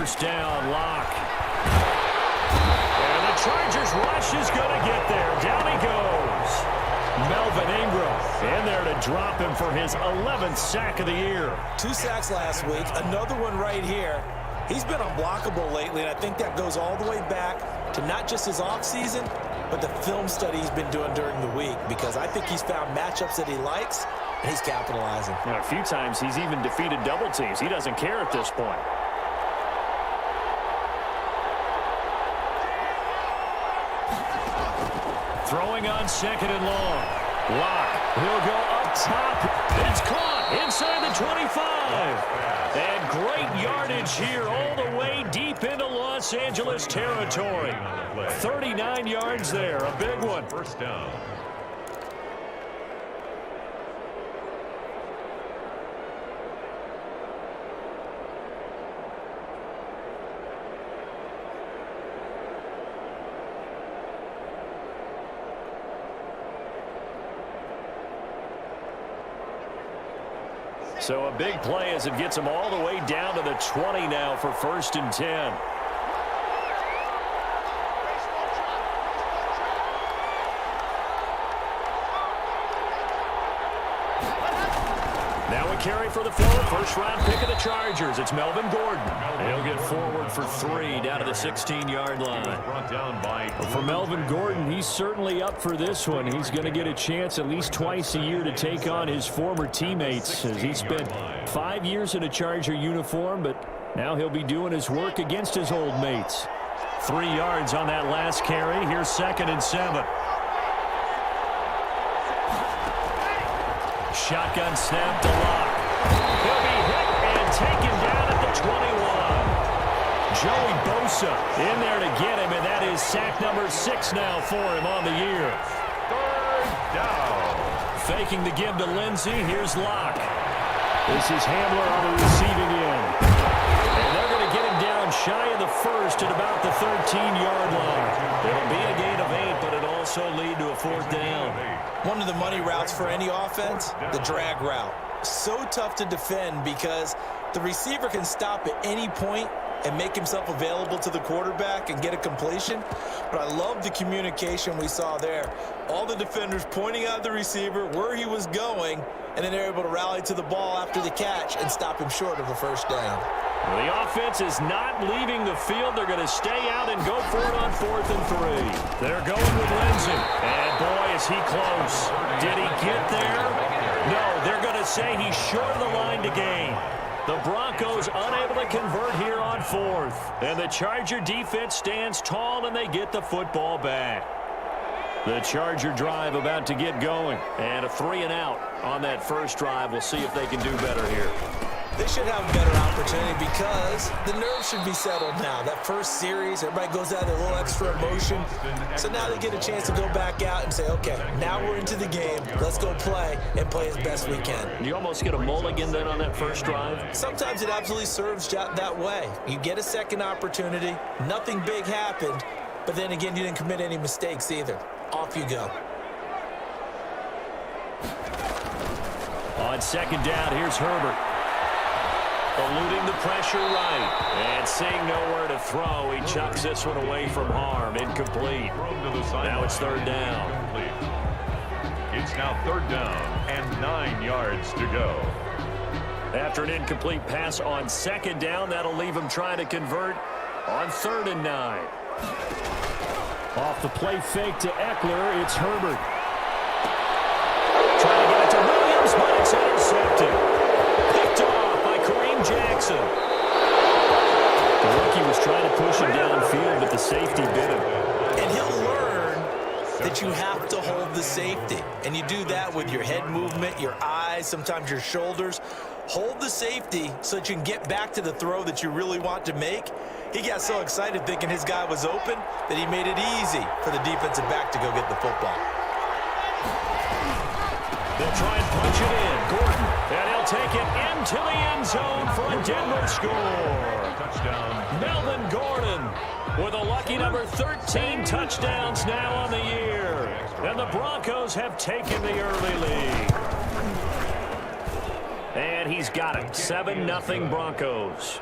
first down. Lurk. And the Chargers rush is going to get there. Down he goes. Melvin Ingram in there to drop him for his 11th sack of the year. 2 sacks last week, another one right here. He's been unblockable lately, and I think that goes all the way back to not just his offseason, but the film study he's been doing during the week, because I think he's found matchups that he likes, and he's capitalizing. Now, a few times he's even defeated double teams. He doesn't care at this point. Throwing on 2nd and long. Lurk. He'll go up top. It's caught inside the 25. And great yardage here all the way deep into Los Angeles territory. 39 yards there. A big one. First down. So a big play as it gets him all the way down to the 20 now for 1st and 10. Now a carry for the Phil, first-round pick of the Chargers. It's Melvin Gordon. He'll get forward for 3 down to the 16-yard line. For Melvin Gordon, he's certainly up for this one. He's going to get a chance at least twice a year to take on his former teammates, as he spent 5 years in a Charger uniform, but now he'll be doing his work against his old mates. 3 yards on that last carry. Here's 2nd and 7. Shotgun snap to Lurk. He'll be hit and taken down at the 21. Joey Bosa in there to get him, and that is sack number 6 now for him on the year. 3rd down. Faking the give to Lindsey. Here's Lurk. This is Hamler on the receiving end. And they're going to get him down shy of the 1st at about the 13-yard line. It'll be a gain of 8, but it also lead to a 4th down. One of the money routes for any offense, the drag route. So tough to defend because the receiver can stop at any point and make himself available to the quarterback and get a completion. But I love the communication we saw there. All the defenders pointing out the receiver, where he was going, and then they're able to rally to the ball after the catch and stop him short of a 1st down. Well, the offense is not leaving the field. They're going to stay out and go for it on 4th and 3. They're going with Lindsey. And boy, is he close. Did he get there? No, they're going to say he's short of the line to gain. The Broncos unable to convert here on 4th. And the Charger defense stands tall, and they get the football back. The Charger drive about to get going. And a 3 and out on that first drive. We'll see if they can do better here. They should have a better opportunity because the nerves should be settled now. That first series, everybody goes out with a little extra emotion. So now they get a chance to go back out and say, okay, now we're into the game. Let's go play and play as best we can. You almost get a mulligan then on that first drive? Sometimes it absolutely serves that way. You get a second opportunity. Nothing big happened. But then again, you didn't commit any mistakes either. Off you go. On 2nd down, here's Herbert. Eluding the pressure right. And seeing nowhere to throw, he chucks this one away from harm. Incomplete. Now it's 3rd down. It's now 3rd down and 9 yards to go. After an incomplete pass on 2nd down, that'll leave him trying to convert on 3rd and 9. Off the play fake to Eckler, it's Herbert. Trying to get it to Williams, but it's intercepted. Picked off by Kareem Jackson. The rookie was trying to push him downfield, but the safety bit him. And he'll learn that you have to hold the safety. And you do that with your head movement, your eyes, sometimes your shoulders. Hold the safety so that you can get back to the throw that you really want to make. He got so excited thinking his guy was open that he made it easy for the defensive back to go get the football. They'll try and punch it in. Gordon, and he'll take it into the end zone for a Denver score. Touchdown. Melvin Gordon with a lucky number 13 touchdowns now on the year. And the Broncos have taken the early lead. And he's got it. 7-0 Broncos.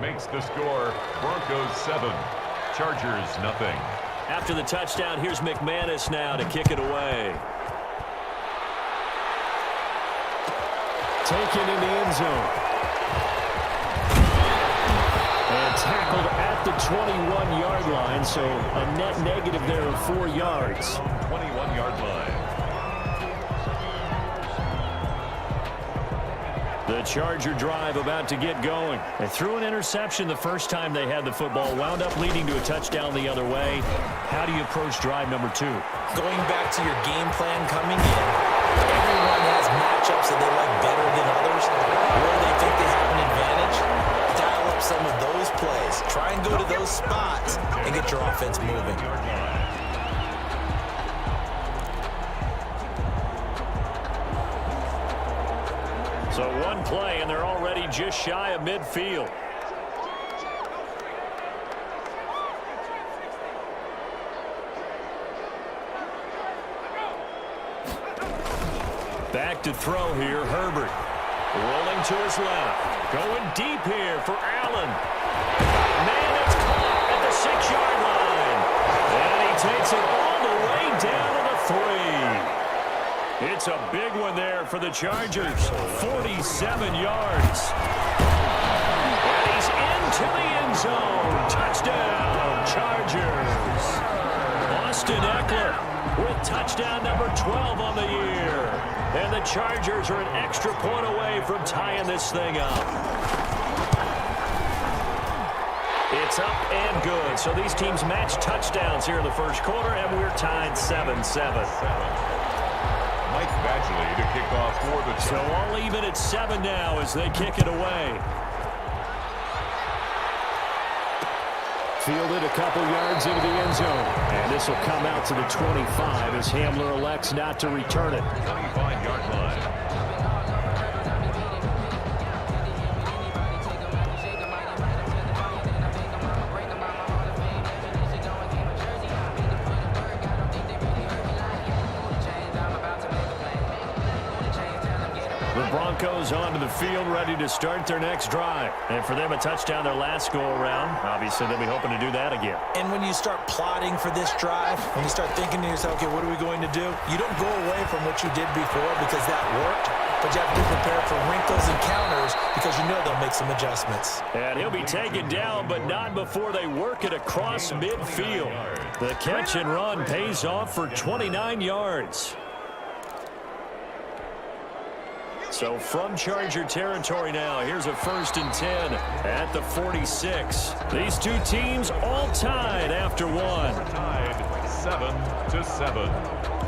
makes the score Broncos 7, Chargers nothing. After the touchdown, here's McManus now to kick it away. Taken in the end zone. And tackled at the 21-yard line, so a net negative there of 4 yards. 21-yard line. The Charger drive about to get going. They threw an interception the first time they had the football, wound up leading to a touchdown the other way. How do you approach drive number 2? Going back to your game plan coming in, everyone has matchups that they like better than others. Where they think they have an advantage, dial up some of those plays. Try and go to those spots and get your offense moving. So one play, and they're already just shy of midfield. Back to throw here, Herbert. Rolling to his left. Going deep here for Allen. Man, it's caught at the 6-yard line. And he takes it all the way down to the 3. It's a big one there for the Chargers. 47 yards. And he's into the end zone. Touchdown, Chargers. Austin Eckler with touchdown number 12 on the year. And the Chargers are an extra point away from tying this thing up. It's up and good. So these teams match touchdowns here in the first quarter, and we're tied 7-7. Mike Badgley to kick off for the Chargers. So all even at 7 now as they kick it away. Fielded a couple yards into the end zone. And this will come out to the 25 as Hamler elects not to return it. 25-yard line. Broncos onto the field, ready to start their next drive. And for them, a touchdown their last go-around. Obviously, they'll be hoping to do that again. And when you start plotting for this drive, when you start thinking to yourself, okay, what are we going to do? You don't go away from what you did before because that worked, but you have to be prepared for wrinkles and counters because you know they'll make some adjustments. And he'll be taken down, but not before they work it across midfield. The catch and run pays off for 29 yards. So from Charger territory now, here's a 1st and 10 at the 46. These two teams all tied after one. Tied 7-7.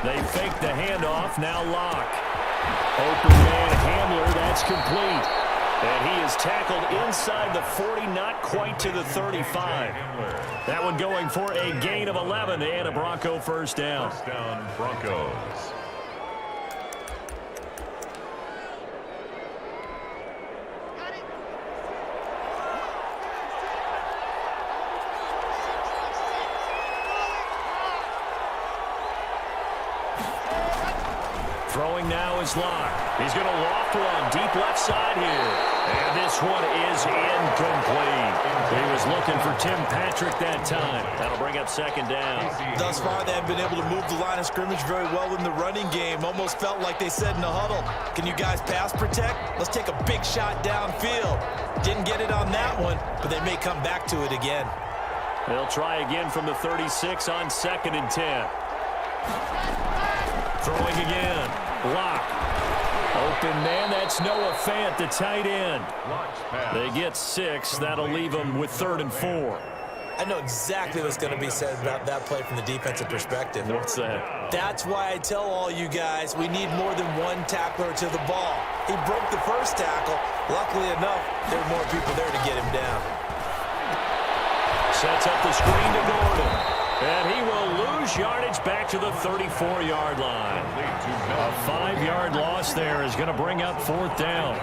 They fake the handoff, now lock. Open man Hamler, that's complete. And he is tackled inside the 40, not quite to the 35. That one going for a gain of 11 and a Bronco first down. First down, Broncos. Throwing now is Locke. He's going to loft one deep left side here. And this one is incomplete. He was looking for Tim Patrick that time. That'll bring up 2nd down. Thus far, they have been able to move the line of scrimmage very well in the running game. Almost felt like they said in the huddle, can you guys pass protect? Let's take a big shot downfield. Didn't get it on that one, but they may come back to it again. They'll try again from the 36 on 2nd and 10. Throwing again. Block. Open man, that's Noah Fant, the tight end. They get 6. That'll leave them with 3rd and 4. I know exactly what's going to be said about that play from the defensive perspective. What's that? That's why I tell all you guys we need more than one tackler to the ball. He broke the first tackle. Luckily enough, there were more people there to get him down. Sets up the screen to Gordon. And he will lose yardage back to the 34-yard line. A 5-yard loss there is going to bring up 4th down.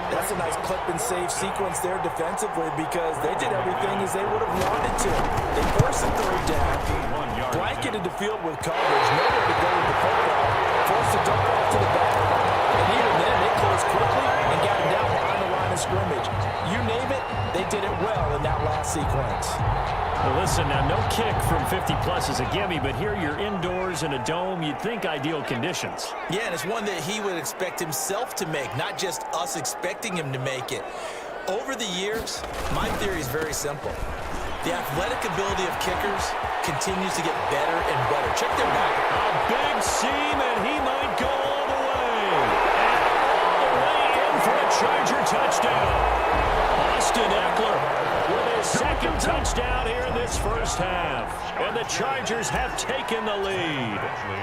That's a nice clip and save sequence there defensively because they did everything as they would have wanted to. They forced a 3rd down, blanketed the field with coverage, nowhere to go with the football, forced a dump off to the back, and even then they closed quickly and got him down behind the line of scrimmage. You name it, they did it well in that last sequence. Well, listen, now no kick from 50-plus is a gimme, but here you're indoors in a dome. You'd think ideal conditions. Yeah, and it's one that he would expect himself to make, not just us expecting him to make it. Over the years, my theory is very simple. The athletic ability of kickers continues to get better and better. Check their back. A big seam, and he might go all the way. And all the way in for a Charger touchdown. Austin Eckler with his 2nd touchdown here in this first half. And the Chargers have taken the lead.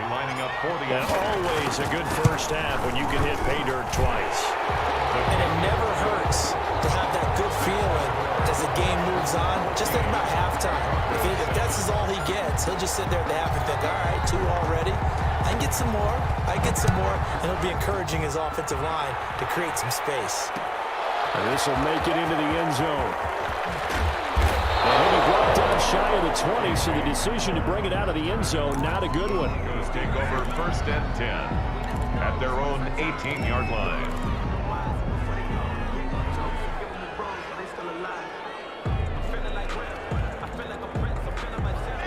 Lining up for the And always a good first half when you can hit pay dirt twice. And it never hurts to have that good feeling as the game moves on. Just think about halftime. If that's all he gets, he'll just sit there at the half and think, all right, 2 already. I can get some more. I get some more. And he'll be encouraging his offensive line to create some space. And this will make it into the end zone. And he dropped down shy of the 20, so the decision to bring it out of the end zone, not a good one. Broncos take over 1st and 10 at their own 18-yard line.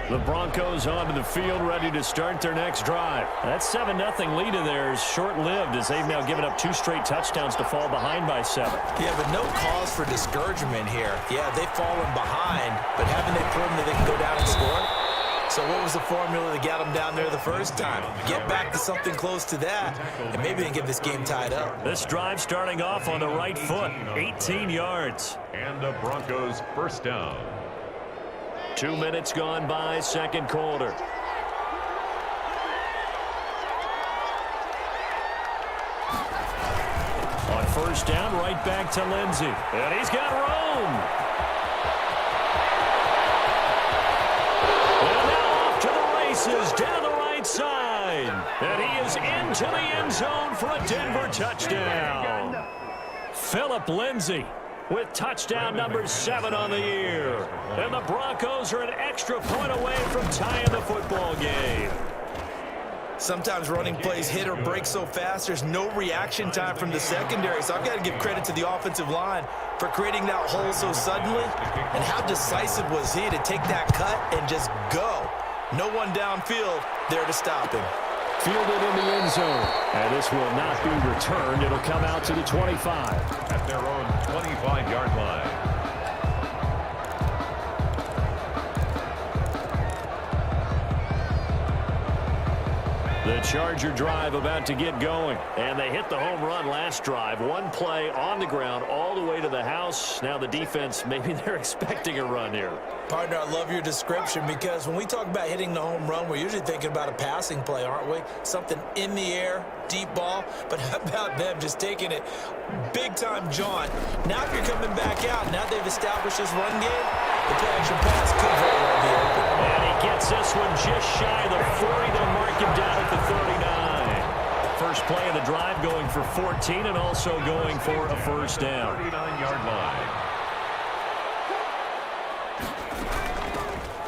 The Broncos onto the field, ready to start their next drive. That 7-0 lead of theirs short-lived as they've now given up 2 straight touchdowns to fall behind by 7. Yeah, but no cause for discouragement here. Yeah, they've fallen behind, but haven't they proven that they can go down and score? So what was the formula that got them down there the first time? Get back to something close to that, and maybe they can get this game tied up. This drive starting off on the right foot, 18 yards. And the Broncos 1st down. 2 minutes gone by, 2nd quarter. On 1st down, right back to Lindsey. And he's got room. And now off to the races down the right side. And he is into the end zone for a Denver touchdown. Phillip Lindsay with touchdown number 7 on the year. And the Broncos are an extra point away from tying the football game. Sometimes running plays hit or break so fast, there's no reaction time from the secondary. So I've got to give credit to the offensive line for creating that hole so suddenly. And how decisive was he to take that cut and just go? No one downfield there to stop him. Fielded in the end zone. And this will not be returned. It'll come out to the 25. At their own 25-yard line. The Charger drive about to get going. And they hit the home run last drive. One play on the ground all the way to the house. Now the defense, maybe they're expecting a run here. Partner, I love your description because when we talk about hitting the home run, we're usually thinking about a passing play, aren't we? Something in the air, deep ball. But how about them just taking it big-time jaunt? Now if you're coming back out, now they've established this run game, the play-action pass could very well be open. And he gets this one just shy of the 40. They'll mark him down at the 39. First play of the drive going for 14 and also going for a first down. 39-yard line.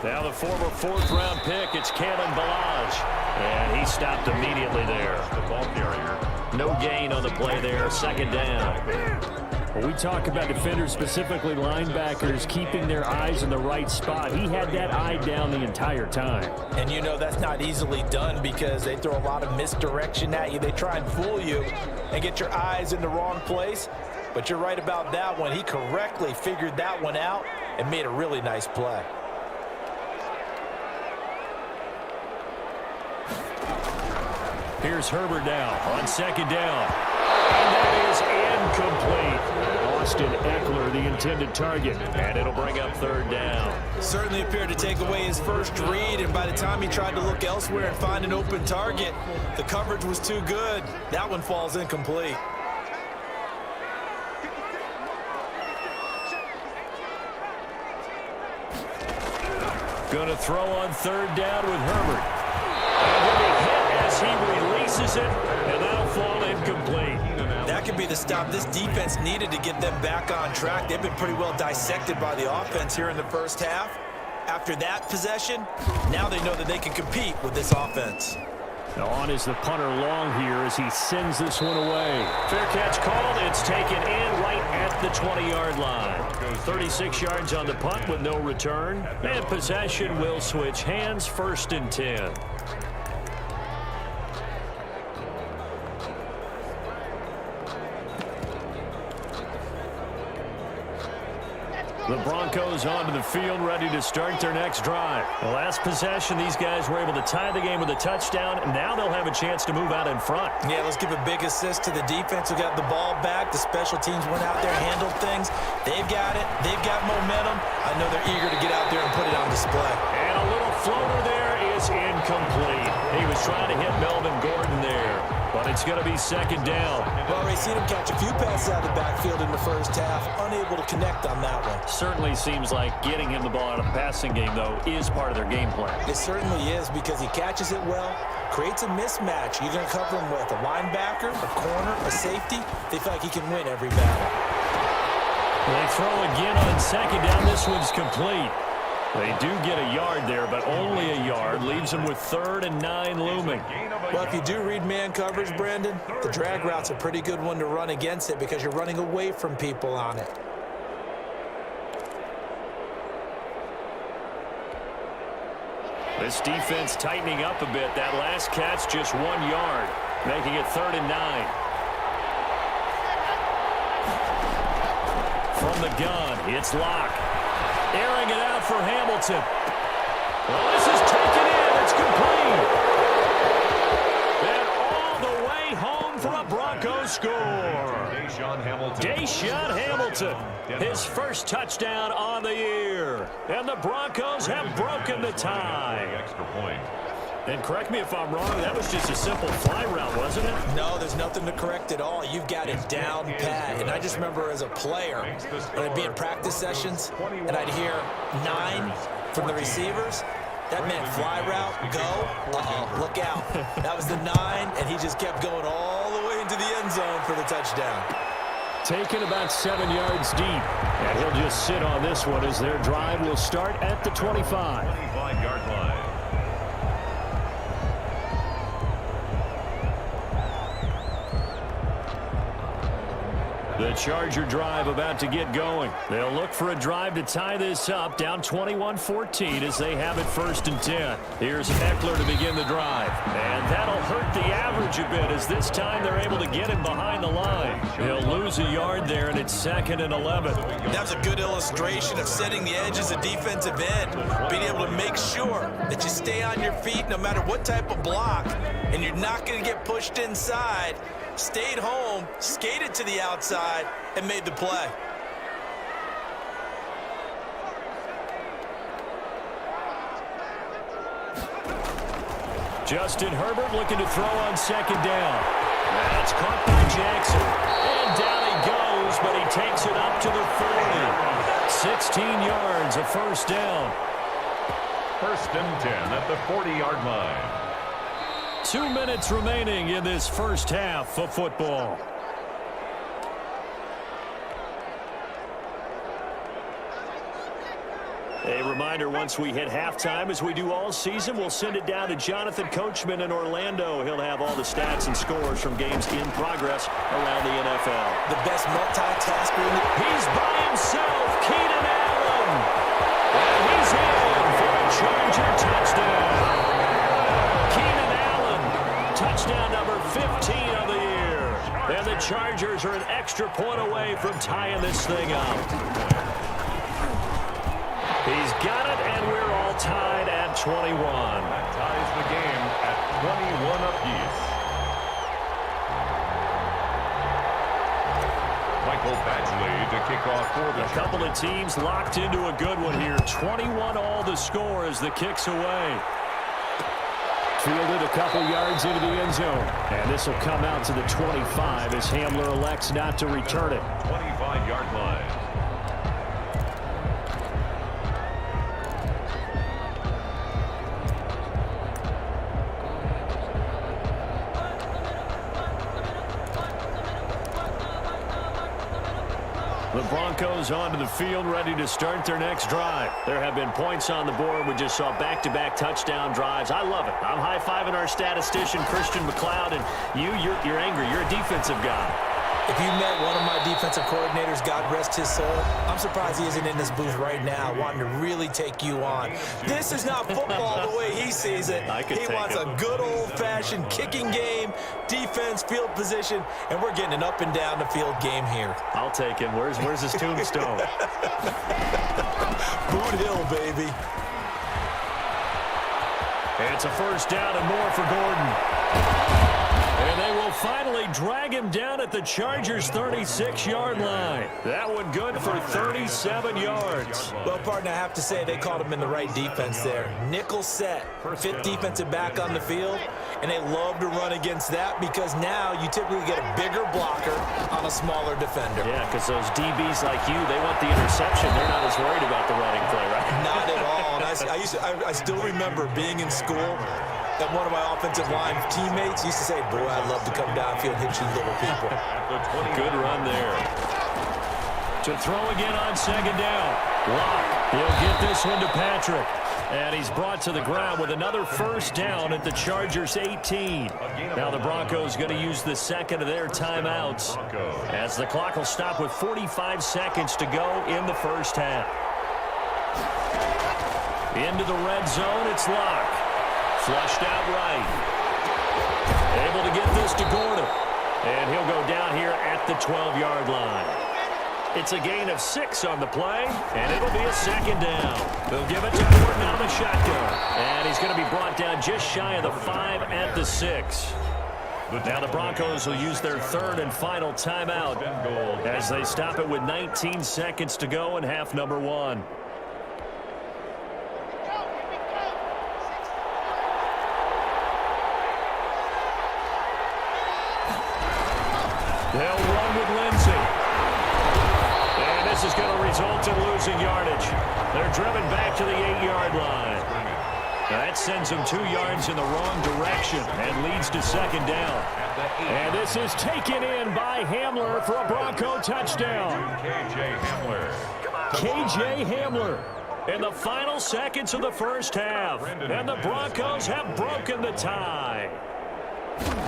Now the former 4th-round pick, it's Kalen Ballage. And he stopped immediately there. The ball carrier. No gain on the play there, 2nd down. When we talk about defenders, specifically linebackers, keeping their eyes in the right spot, he had that eye down the entire time. And you know that's not easily done because they throw a lot of misdirection at you. They try and fool you and get your eyes in the wrong place. But you're right about that one. He correctly figured that one out and made a really nice play. Here's Herbert now on 2nd down. And that is incomplete. Austin Eckler, the intended target. And it'll bring up 3rd down. Certainly appeared to take away his first read, and by the time he tried to look elsewhere and find an open target, the coverage was too good. That one falls incomplete. Going to throw on third down with Herbert. And he'll be hit as he releases it, and that'll fall incomplete. That could be the stop this defense needed to get them back on track. They've been pretty well dissected by the offense here in the first half. After that possession, now they know that they can compete with this offense. Now on is the punter long here as he sends this one away. Fair catch called. It's taken in right at the 20-yard line. 36 yards on the punt with no return. And possession will switch hands, 1st and 10. The Broncos onto the field, ready to start their next drive. The last possession, these guys were able to tie the game with a touchdown, and now they'll have a chance to move out in front. Yeah, let's give a big assist to the defense who got the ball back. The special teams went out there, handled things. They've got it. They've got momentum. I know they're eager to get out there and put it on display. And a little floater there is incomplete. He was trying to hit Melvin Gordon there, but it's going to be 2nd down. Well, we've seen him catch a few passes out of the backfield in the first half, unable to connect on that one. Certainly seems like getting him the ball out of the passing game, though, is part of their game plan. It certainly is because he catches it well, creates a mismatch. You're going to cover him with a linebacker, a corner, a safety. They feel like he can win every battle. They throw again on 2nd down. This one's complete. They do get a yard there, but only a yard. Leaves them with 3rd and 9 looming. Well, if you do read man coverage, Brandon, the drag route's a pretty good one to run against it because you're running away from people on it. This defense tightening up a bit. That last catch just 1 yard, making it 3rd and 9. From the gun, it's Locke. Airing it out for Hamilton. Well, this is taken in. It's complete. And all the way home for a Broncos score. Deshaun Hamilton, his first touchdown on the year. And the Broncos have broken the tie. Extra point. And correct me if I'm wrong, that was just a simple fly route, wasn't it? No, there's nothing to correct at all. You've got it down pat. And I just remember as a player, when I'd be in practice sessions, and I'd hear 9 from the receivers, that meant fly route, go, look out. That was the 9, and he just kept going all the way into the end zone for the touchdown. Taken about 7 yards deep. And he'll just sit on this one as their drive will start at the 25. 25-yard line. The Charger drive about to get going. They'll look for a drive to tie this up, down 21-14 as they have it 1st and 10. Here's Eckler to begin the drive. And that'll hurt the average a bit as this time they're able to get him behind the line. He'll lose a yard there, and it's 2nd and 11. That was a good illustration of setting the edge as a defensive end, being able to make sure that you stay on your feet no matter what type of block, and you're not going to get pushed inside. Stayed home, skated to the outside, and made the play. Justin Herbert looking to throw on 2nd down. That's caught by Jackson. And down he goes, but he takes it up to the 40. 16 yards, a 1st down. 1st and 10 at the 40-yard line. 2 minutes remaining in this first half of football. A reminder, once we hit halftime, as we do all season, we'll send it down to Jonathan Coachman in Orlando. He'll have all the stats and scores from games in progress around the NFL. The best multitasker in the... He's by himself, Keenan Allen. And he's in for a Charger touchdown. Keenan Allen, touchdown number 15 of the year. And the Chargers are an extra point away from tying this thing up. He's got it, and we're all tied at 21. That ties the game at 21 apiece. Michael Badgley to kick off for the A couple of teams locked into a good one here. 21 all the score as the kick's away. Fielded a couple yards into the end zone. And this will come out to the 25 as Hamler elects not to return it. 25-yard line. The Broncos onto the field, ready to start their next drive. There have been points on the board. We just saw back-to-back touchdown drives. I love it. I'm high-fiving our statistician, Christian McLeod, and you're angry. You're a defensive guy. If you met one of my defensive coordinators, God rest his soul, I'm surprised he isn't in this booth right now wanting to really take you on. This is not football the way he sees it. He wants a good old-fashioned kicking game, defense, field position, and we're getting an up and down the field game here. I'll take him. Where's his tombstone? Boot Hill, baby. It's a first down and more for Gordon. And they will finally drag him down at the Chargers' 36-yard line. That one good for 37 yards. Well, partner, I have to say they called him in the right defense there. Nickel set, fifth defensive back on the field, and they love to run against that because now you typically get a bigger blocker on a smaller defender. Yeah, because those DBs like you, they want the interception. They're not as worried about the running play, right? Not at all. And I still remember being in school, that one of my offensive line teammates used to say, boy, I'd love to come downfield and hit you little people. Good run there. To throw again on second down. Lurk. He'll get this one to Patrick. And he's brought to the ground with another first down at the Chargers' 18. Now the Broncos going to use the second of their timeouts as the clock will stop with 45 seconds to go in the first half. Into the red zone, it's Lurk. Flushed out right. Able to get this to Gordon. And he'll go down here at the 12-yard line. It's a gain of 6 on the play, and it'll be a second down. They'll give it to Gordon out of the shotgun. And he's going to be brought down just shy of the 5 at the 6. Now the Broncos will use their third and final timeout as they stop it with 19 seconds to go in half number 1. They'll run with Lindsey. And this is going to result in losing yardage. They're driven back to the 8-yard line. That sends them 2 yards in the wrong direction and leads to second down. And this is taken in by Hamler for a Bronco touchdown. KJ Hamler in the final seconds of the first half. And the Broncos have broken the tie.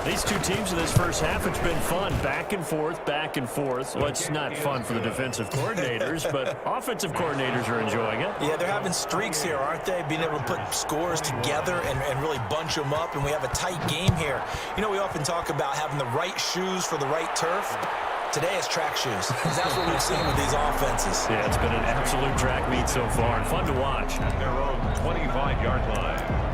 These two teams in this first half, it's been fun. Back and forth, back and forth. Well, it's not fun for the defensive coordinators, but offensive coordinators are enjoying it. Yeah, they're having streaks here, aren't they? Being able to put scores together and really bunch them up, and we have a tight game here. You know, we often talk about having the right shoes for the right turf. Today it's track shoes. That's what we've seen with these offenses. Yeah, it's been an absolute track meet so far, and fun to watch. At their own 25-yard line.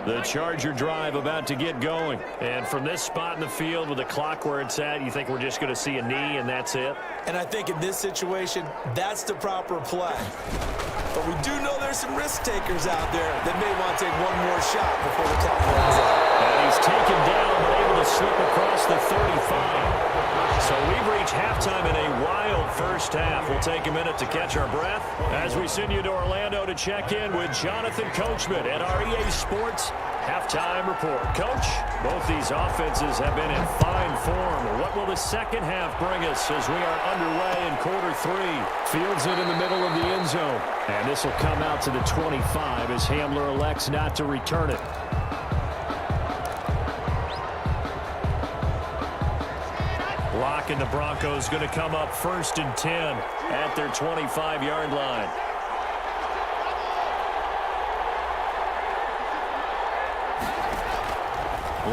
The Charger drive about to get going. And from this spot in the field with the clock where it's at, you think we're just going to see a knee and that's it? And I think in this situation, that's the proper play. But we do know there's some risk takers out there that may want to take one more shot before the clock runs out. And he's taken down but able to slip across the 35. So we've reached halftime in a wild first half. We'll take a minute to catch our breath as we send you to Orlando to check in with Jonathan Coachman at our EA Sports Halftime Report. Coach, both these offenses have been in fine form. What will the second half bring us as we are underway in quarter 3? Fields it in the middle of the end zone. And this will come out to the 25 as Hamler elects not to return it. Lurk and the Broncos going to come up 1st and 10 at their 25-yard line.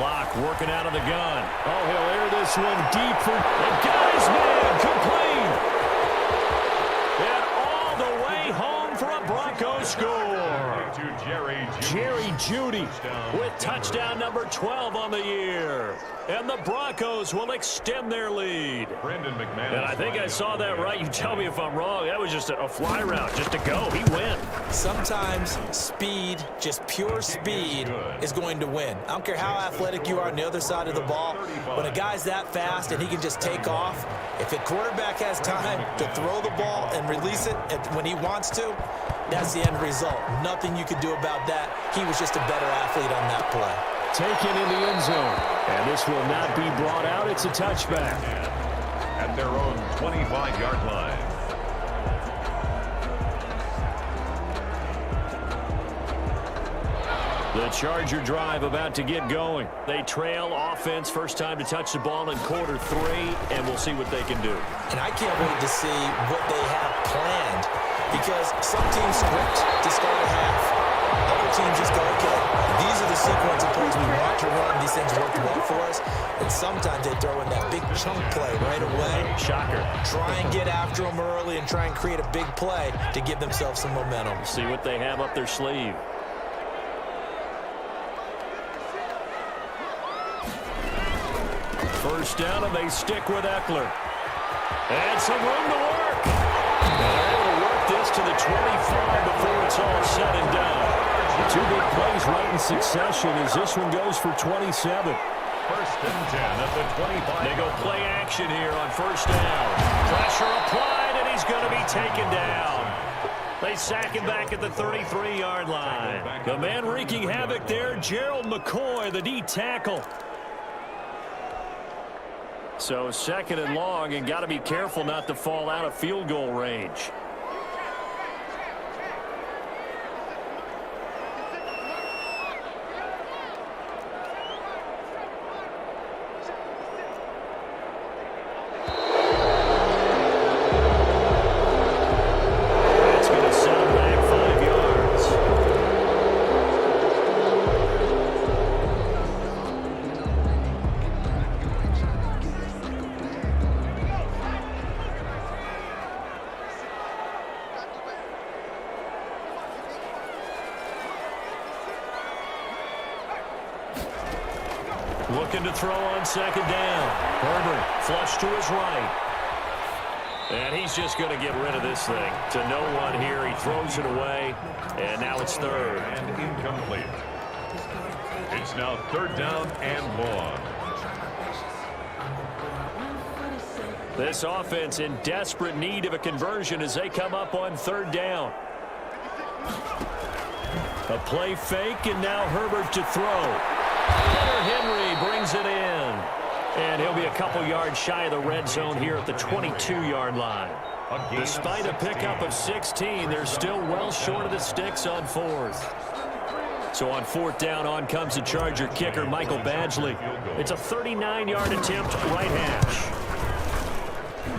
Lurk working out of the gun. Oh, he'll air this one deep for the guy's man, complete. And all the way home for a Bronco score. Jerry Jeudy with touchdown number 12 on the year. And the Broncos will extend their lead. And I think I saw that right. You tell me if I'm wrong. That was just a fly route, just to go. He went. Sometimes speed, just pure speed, is going to win. I don't care how athletic you are on the other side of the ball. When a guy's that fast and he can just take off, if a quarterback has time to throw the ball and release it when he wants to, that's the end result. Nothing you could do about that. He was just a better athlete on that play. Taken in the end zone. And this will not be brought out. It's a touchback. At their own 25-yard line. The Charger drive about to get going. They trail offense, first time to touch the ball in quarter 3, and we'll see what they can do. And I can't wait to see what they have planned, because some teams script to start a half. Other teams just go, okay, these are the sequence of plays we want to run. These things work well for us. And sometimes they throw in that big chunk play right away. Shocker. Try and get after them early and try and create a big play to give themselves some momentum. See what they have up their sleeve. First down, and they stick with Eckler. And some room to work. And they're able to work this to the 25 before it's all said and done. Two big plays right in succession as this one goes for 27. First and 10 at the 25. They go play action here on first down. Pressure applied, and he's going to be taken down. They sack him back at the 33-yard line. The man wreaking havoc there, Gerald McCoy, the D tackle. So second and long, and got to be careful not to fall out of field goal range. That's going to set him back 5 yards. Looking to throw on second down. Herbert flush to his right. And he's just going to get rid of this thing. To no one here. He throws it away. And now it's third. And incomplete. It's now third down and long. This offense in desperate need of a conversion as they come up on third down. A play fake, and now Herbert to throw. Henry brings it in. And he'll be a couple yards shy of the red zone here at the 22-yard line. Despite a pickup of 16, they're still well short of the sticks on fourth. So on fourth down, on comes the Charger kicker, Michael Badgley. It's a 39-yard attempt, right hash.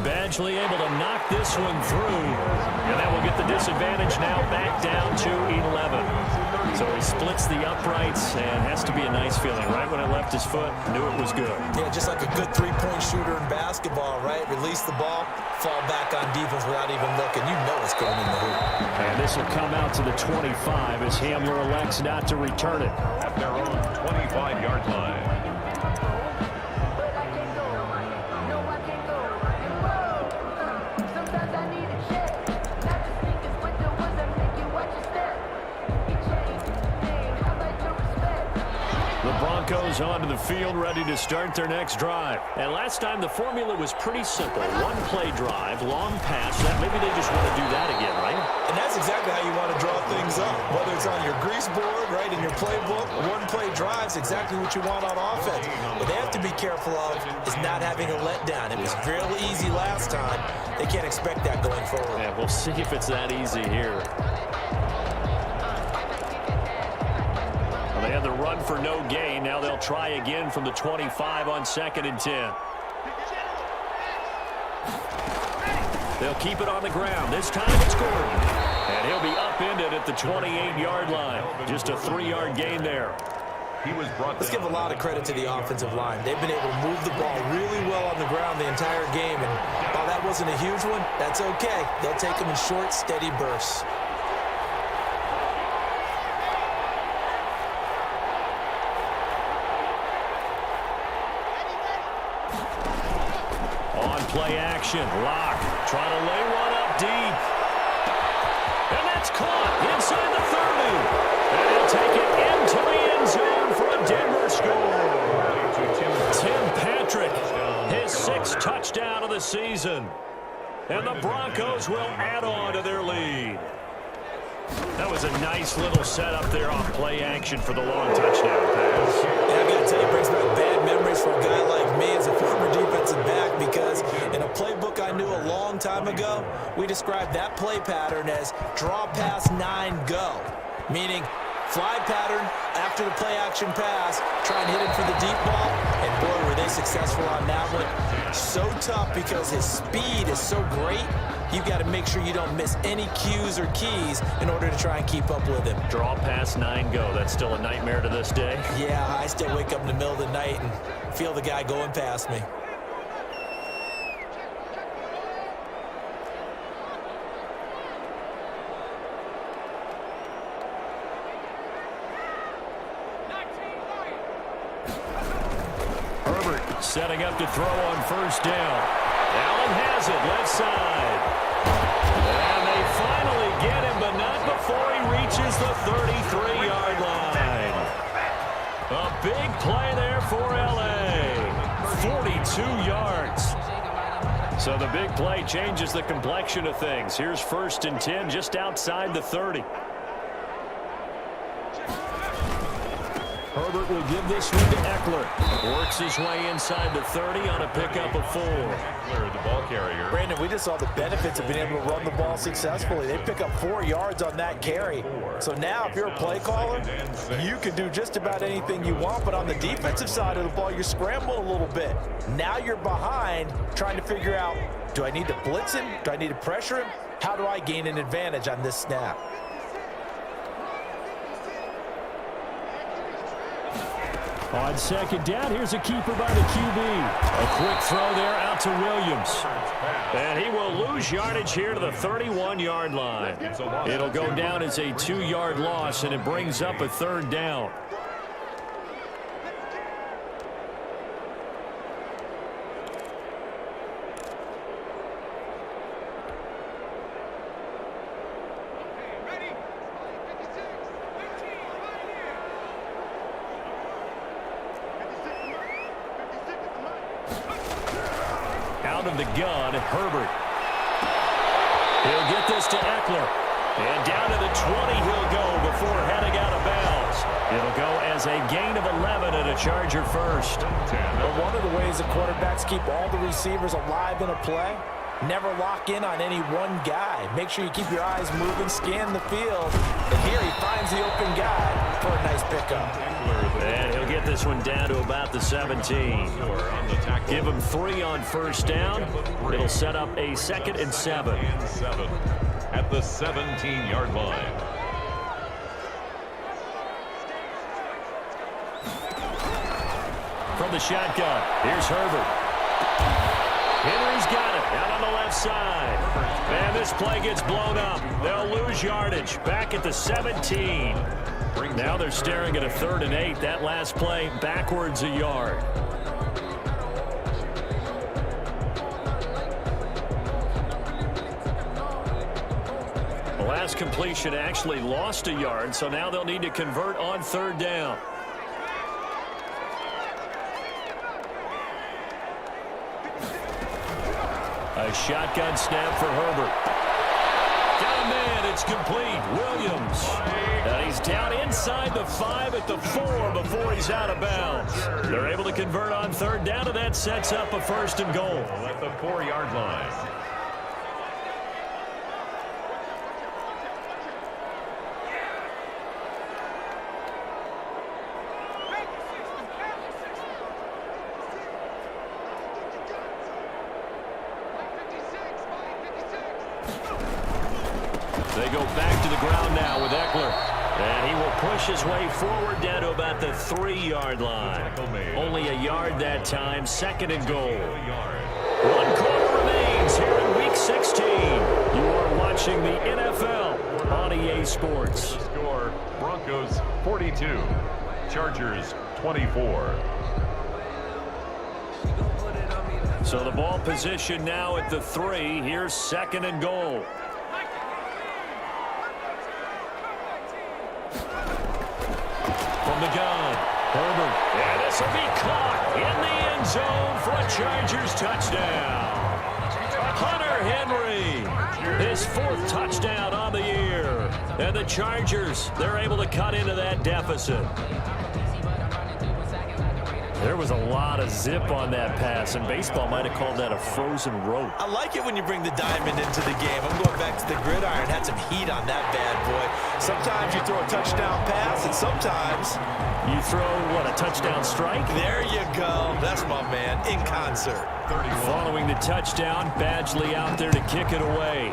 Badgley able to knock this one through. And that will get the disadvantage now back down to 11. So he splits the uprights, and has to be a nice feeling. Right when it left his foot, knew it was good. Yeah, just like a good three-point shooter in basketball, right? Release the ball, fall back on defense without even looking. You know it's going in the hoop. And this will come out to the 25 as Hamler elects not to return it. At their own 25-yard line. Broncos onto the field, ready to start their next drive. And last time the formula was pretty simple. One play drive, long pass. That maybe they just want to do that again, right? And that's exactly how you want to draw things up. Whether it's on your grease board, right, in your playbook, one play drive is exactly what you want on offense. What they have to be careful of is not having a letdown. It was real easy last time. They can't expect that going forward. Yeah, we'll see if it's that easy here. They had the run for no gain. Now they'll try again from the 25 on second and 10. They'll keep it on the ground. This time it's Gordon. And he'll be upended at the 28-yard line. Just a 3-yard gain there. Let's give a lot of credit to the offensive line. They've been able to move the ball really well on the ground the entire game. And while that wasn't a huge one, that's okay. They'll take them in short, steady bursts. play action. Locke trying to lay one up deep. And that's caught inside the 30. And he'll take it into the end zone for a Denver score. Tim Patrick, his 6th touchdown of the season. And the Broncos will add on to their lead. That was a nice little setup there on play action for the long touchdown pass. Yeah, I got to tell you, it brings back bad memories for a guy like me as a former defensive back, because in a playbook I knew a long time ago, we described that play pattern as draw pass 9 go, meaning fly pattern after the play action pass, try and hit him for the deep ball, and boy, were they successful on that one. So tough because his speed is so great. You've got to make sure you don't miss any cues or keys in order to try and keep up with him. Draw pass 9 go. That's still a nightmare to this day. Yeah, I still wake up in the middle of the night and feel the guy going past me. Herbert setting up to throw on first down. Allen has it, left side. And they finally get him, but not before he reaches the 33-yard line. A big play there for L.A. 42 yards. So the big play changes the complexion of things. Here's 1st and 10 just outside the 30. Herbert will give this one to Eckler. Works his way inside the 30 on a pickup of 4. Eckler, the ball carrier. Brandon, we just saw the benefits of being able to run the ball successfully. They pick up 4 yards on that carry. So now if you're a play caller, you can do just about anything you want, but on the defensive side of the ball, you scramble a little bit. Now you're behind trying to figure out, do I need to blitz him? Do I need to pressure him? How do I gain an advantage on this snap? On 2nd down, here's a keeper by the QB. A quick throw there out to Williams. And he will lose yardage here to the 31-yard line. It'll go down as a 2-yard loss, and it brings up a 3rd down. Out of the gun, Herbert. He'll get this to Eckler. And down to the 20 he'll go before heading out of bounds. It'll go as a gain of 11 and a Charger first. Well, one of the ways the quarterbacks keep all the receivers alive in a play, never lock in on any one guy. Make sure you keep your eyes moving, scan the field. And here he finds the open guy for a nice pickup. And he'll get this one down to about the 17. Give him 3 on first down. It'll set up a 2nd and 7. At the 17-yard line. From the shotgun, here's Herbert. Henry's got it out on the left side. And this play gets blown up. They'll lose yardage back at the 17. Now they're staring at a 3rd and 8. That last play backwards a yard. The last completion actually lost a yard, so now they'll need to convert on 3rd down. A shotgun snap for Herbert. Got a man, it's complete. Williams. And he's down inside the 5 at the 4 before he's out of bounds. They're able to convert on 3rd down, and that sets up a 1st and goal. At the 4-yard line. They go back to the ground now with Eckler. And he will push his way forward down to about the 3-yard line. Only a yard that time, 2nd and goal. 1 quarter remains here in Week 16. You are watching the NFL on EA Sports. Score, Broncos 42, Chargers 24. So the ball position now at the 3. Here's 2nd and goal. From the gun, Herbert. And this will be caught in the end zone for a Chargers touchdown. Hunter Henry, his 4th touchdown on the year. And the Chargers, they're able to cut into that deficit. There was a lot of zip on that pass, and baseball might have called that a frozen rope. I like it when you bring the diamond into the game. I'm going back to the gridiron. Had some heat on that bad boy. Sometimes you throw a touchdown pass, and sometimes you throw, what, a touchdown strike? There you go. That's my man, in concert. Following the touchdown, Badgley out there to kick it away.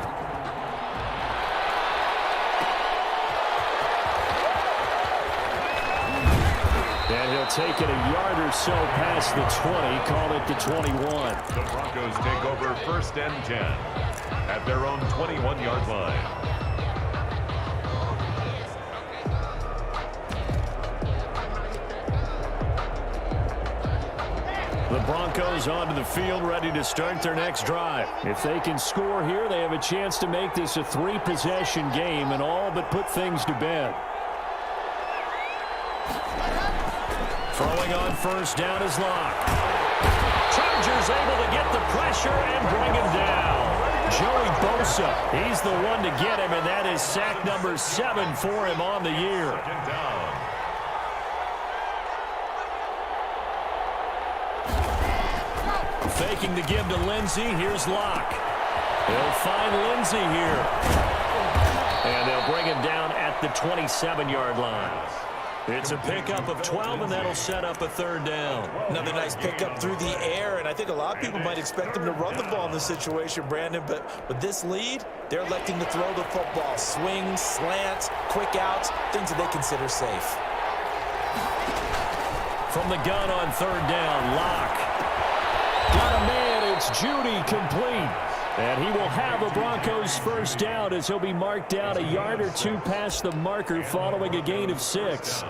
And he'll take it a yard or so past the 20, call it the 21. The Broncos take over 1st and 10 at their own 21-yard line. The Broncos onto the field, ready to start their next drive. If they can score here, they have a chance to make this a 3-possession game and all but put things to bed. Throwing on 1st down is Lurk. Chargers able to get the pressure and bring him down. Joey Bosa, he's the one to get him, and that is sack number 7 for him on the year. Faking the give to Lindsey. Here's Lurk. They'll find Lindsey here. And they'll bring him down at the 27-yard line. It's a pickup of 12, and that'll set up a 3rd down. Another nice pickup through the air, and I think a lot of people might expect him to run the ball in this situation, Brandon, but with this lead, they're electing to throw the football. Swings, slants, quick outs, things that they consider safe. From the gun on 3rd down, Lurk. Got a man, it's Judy, complete. And he will have a Broncos 1st down as he'll be marked down a yard or 2 past the marker following a gain of 6.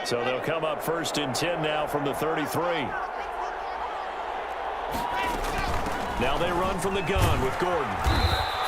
So they'll come up 1st and 10 now from the 33. Now they run from the gun with Gordon.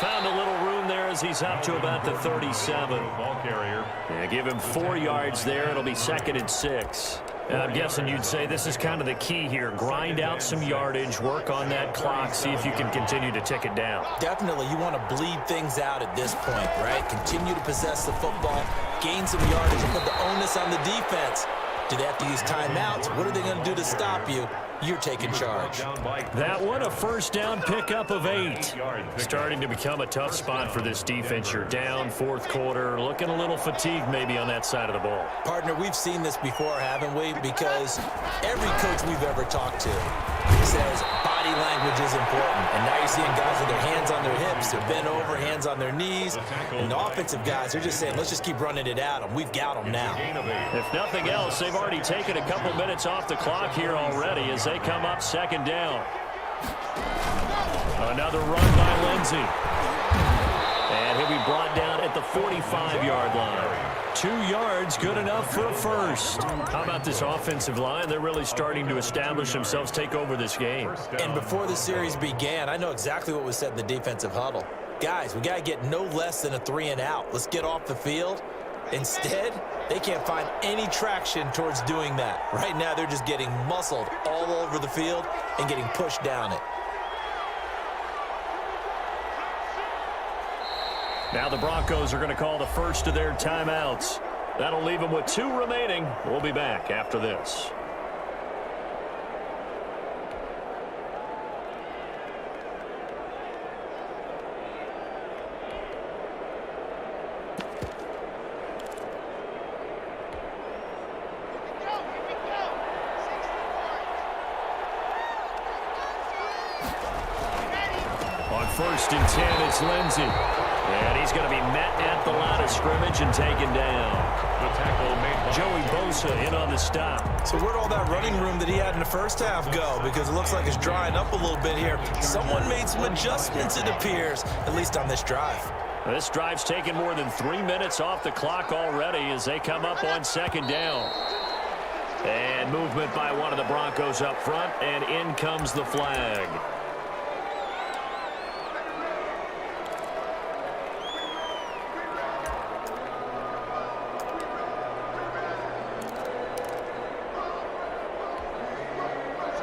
Found a little room there as he's up to about the 37. Ball carrier. Yeah, give him 4 yards there. It'll be 2nd and 6. And I'm guessing you'd say this is kind of the key here. Grind out some yardage, work on that clock, see if you can continue to tick it down. Definitely, you want to bleed things out at this point, right? Continue to possess the football, gain some yardage, and put the onus on the defense. Do they have to use timeouts? What are they going to do to stop you? You're taking charge. That one, a 1st down pickup of 8. Starting to become a tough spot for this defense. You're down 4th quarter, looking a little fatigued maybe on that side of the ball. Partner, we've seen this before, haven't we? Because every coach we've ever talked to says body language is important. And now you're seeing guys with their hands on their hips. They're bent over, hands on their knees. And the offensive guys are just saying, let's just keep running it at them. We've got them now. If nothing else, they've already taken a couple minutes off the clock here already as they come up 2nd down. Another run by Lindsey. And he'll be brought down at the 45-yard line. 2 yards, good enough for a 1st. How about this offensive line? They're really starting to establish themselves, take over this game. And before the series began, I know exactly what was said in the defensive huddle. Guys, we got to get no less than a 3 and out. Let's get off the field. Instead, they can't find any traction towards doing that. Right now, they're just getting muscled all over the field and getting pushed down it. Now the Broncos are going to call the first of their timeouts. That'll leave them with 2 remaining. We'll be back after this. On 1st and 10, it's Lindsey. And he's going to be met at the line of scrimmage and taken down. The tackle made by Joey Bosa in on the stop. So where'd all that running room that he had in the first half go? Because it looks like it's drying up a little bit here. Someone made some adjustments, it appears, at least on this drive. This drive's taken more than 3 minutes off the clock already as they come up on second down. And movement by one of the Broncos up front, and in comes the flag.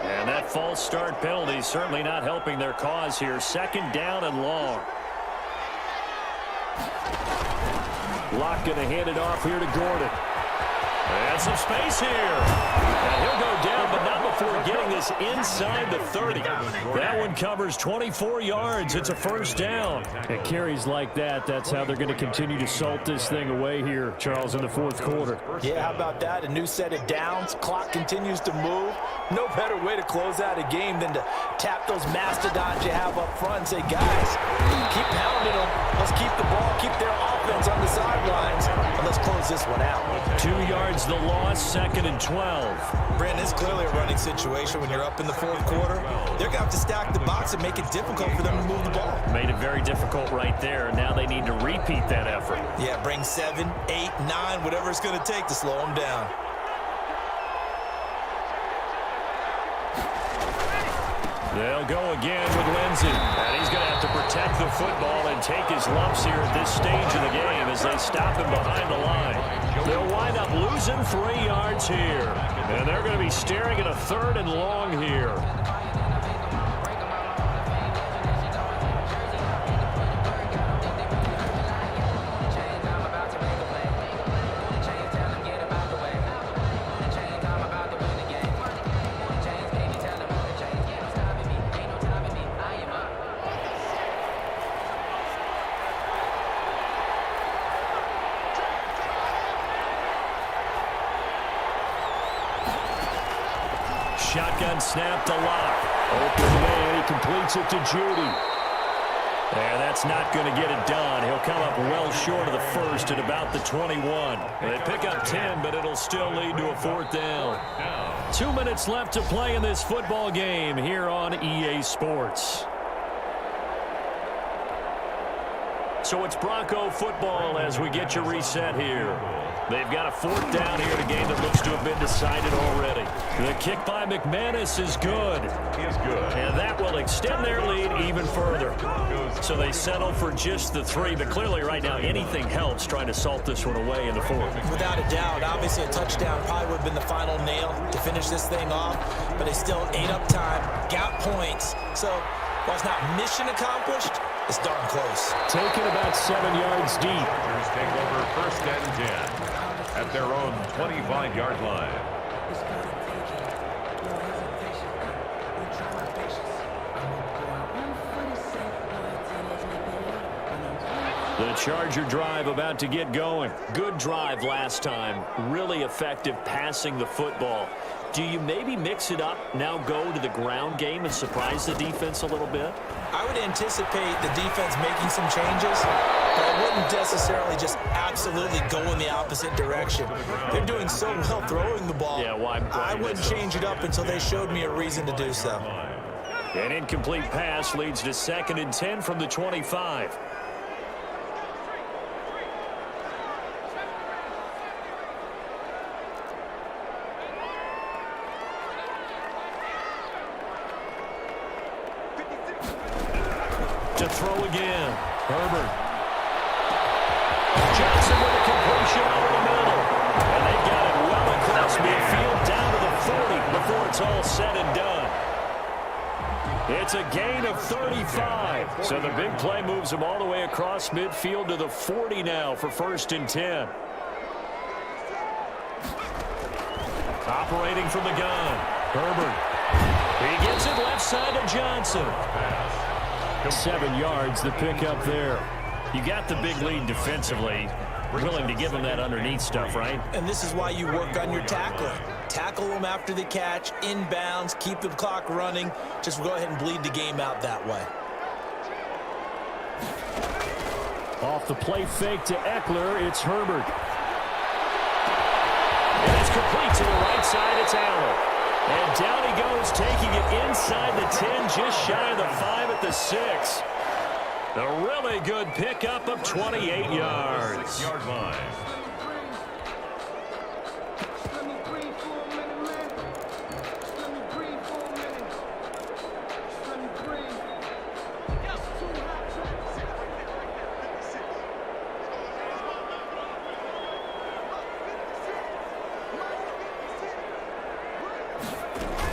And that false start penalty certainly not helping their cause here. Second down and long. Locke going to hand it off here to Gordon. And some space here. And he'll go down, but not before getting this inside the 30. That one covers 24 yards. It's a first down. And carries like that, that's how they're going to continue to salt this thing away here, Charles, in the fourth quarter. Yeah, how about that? A new set of downs. Clock continues to move. No better way to close out a game than to tap those mastodons you have up front and say, guys, keep pounding them. Let's keep the ball, keep their offense on the sidelines, and let's close this one out. 2 yards the loss, second and 12. Brandon, it's clearly a running situation when you're up in the fourth quarter. They're going to have to stack the box and make it difficult for them to move the ball. Made it very difficult right there. Now they need to repeat that effort. Yeah, bring 7, 8, 9, whatever it's going to take to slow them down. They'll go again with Lindsey. And he's going to have to protect the football and take his lumps here at this stage of the game as they stop him behind the line. They'll wind up losing 3 yards here. And they're going to be staring at a third and long here. Shotgun snap to Locke. Open man, he completes it to Judy. And that's not going to get it done. He'll come up well short of the first at about the 21. They pick up 10, but it'll still lead to a fourth down. 2 minutes left to play in this football game here on EA Sports. So it's Bronco football as we get you reset here. They've got a fourth down here in a game that looks to have been decided already. The kick by McManus is good. And that will extend their lead even further. So they settle for just the 3, but clearly right now anything helps trying to salt this one away in the fourth. Without a doubt, obviously a touchdown probably would have been the final nail to finish this thing off, but they still ate up time, got points. So while it's not mission accomplished, it's darn close. Taken about 7 yards deep. Chargers take over first and 10 at their own 25-yard line. The Charger drive about to get going. Good drive last time. Really effective passing the football. Do you maybe mix it up, now go to the ground game and surprise the defense a little bit? I would anticipate the defense making some changes, but I wouldn't necessarily just absolutely go in the opposite direction. They're doing so well throwing the ball. Yeah, well, I wouldn't change it up until they showed me a reason to do so. An incomplete pass leads to second and 10 from the 25. To throw again. Herbert. Johnson with a completion over the middle. And they got it well across midfield down to the 40 before it's all said and done. It's a gain of 35. So the big play moves them all the way across midfield to the 40 now for first and 10. Operating from the gun. Herbert. He gets it left side to Johnson. 7 yards, the pickup there. You got the big lead defensively. Willing to give them that underneath stuff, right? And this is why you work on your tackling. Tackle them after the catch, inbounds, keep the clock running. Just go ahead and bleed the game out that way. Off the play fake to Eckler, it's Herbert. And it's complete to the right side, it's Allen. And down he goes, taking it inside the 10, just shy of the 5 at the 6. A really good pickup of 28 yards. 6-yard line.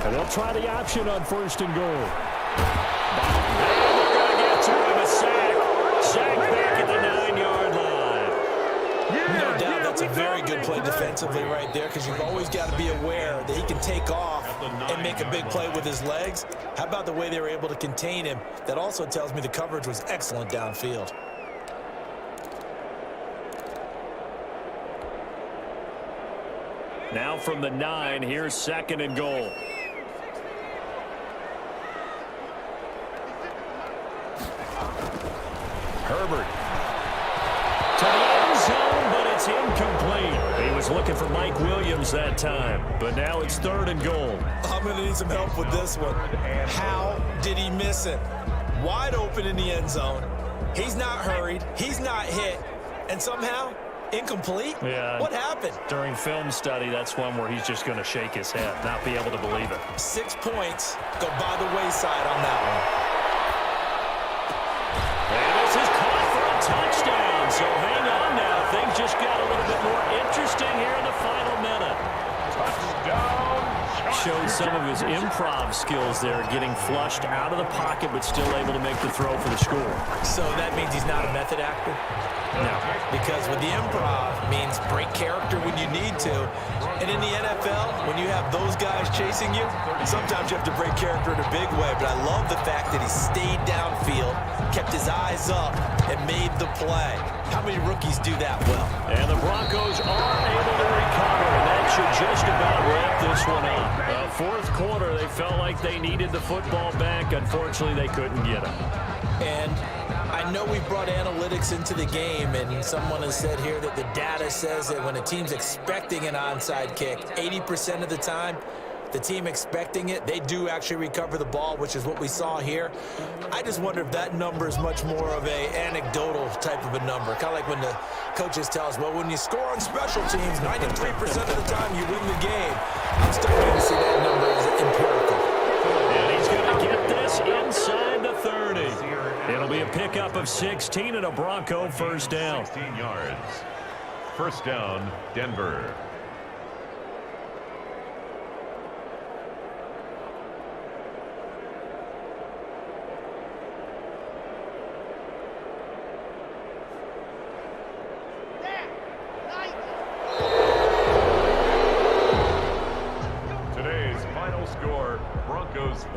And they'll try the option on 1st and goal. And they're going to get to him, a sack. Sack back at the 9-yard line. No doubt that's a very good play defensively right there, because you've always got to be aware that he can take off and make a big play with his legs. How about the way they were able to contain him? That also tells me the coverage was excellent downfield. Now from the 9, here's 2nd and goal. Herbert to the end zone, but it's incomplete. He was looking for Mike Williams that time, but now it's 3rd and goal. I'm going to need some help with this one. How did he miss it? Wide open in the end zone. He's not hurried. He's not hit. And somehow, incomplete? Yeah. What happened? During film study, that's one where he's just going to shake his head, not be able to believe it. 6 points go by the wayside on that one. And this is caught for a touchdown. So hang on now. Things just got a little bit more interesting here in the final minute. Touchdown. Showed some of his improv skills there, getting flushed out of the pocket, but still able to make the throw for the score. So that means he's not a method actor? No. Because with the improv means break character when you need to. And in the NFL, when you have those guys chasing you, sometimes you have to break character in a big way. But I love the fact that he stayed downfield, kept his eyes up, and made the play. How many rookies do that well? And the Broncos are able to recover, and that should just about wrap this one up. 4th quarter, they felt like they needed the football back. Unfortunately, they couldn't get it. And I know we brought analytics into the game, and someone has said here that the data says that when a team's expecting an onside kick, 80% of the time, the team expecting it, they do actually recover the ball, which is what we saw here. I just wonder if that number is much more of a anecdotal type of a number. Kind of like when the coaches tell us, well, when you score on special teams, 93% of the time you win the game. I'm still waiting to see that number as empirical. And he's going to get this inside the 30. It'll be a pickup of 16 and a Bronco first down. 16 yards. First down, Denver.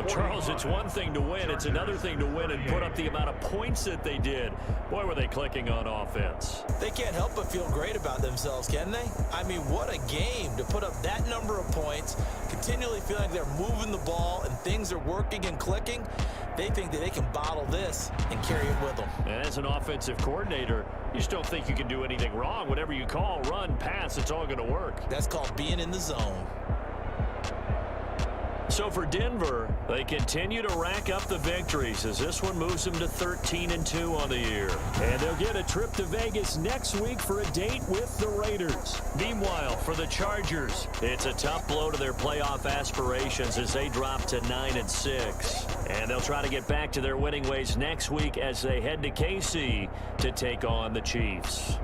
Charles, it's one thing to win. It's another thing to win and put up the amount of points that they did. Boy, were they clicking on offense. They can't help but feel great about themselves, can they? I mean, what a game to put up that number of points, continually feeling like they're moving the ball and things are working and clicking. They think that they can bottle this and carry it with them. And as an offensive coordinator, you just don't think you can do anything wrong. Whatever you call, run, pass, it's all going to work. That's called being in the zone. So for Denver, they continue to rack up the victories as this one moves them to 13-2 on the year. And they'll get a trip to Vegas next week for a date with the Raiders. Meanwhile, for the Chargers, it's a tough blow to their playoff aspirations as they drop to 9-6. And they'll try to get back to their winning ways next week as they head to KC to take on the Chiefs.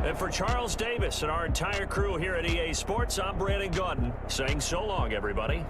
And for Charles Davis and our entire crew here at EA Sports, I'm Brandon Gaudin saying so long, everybody.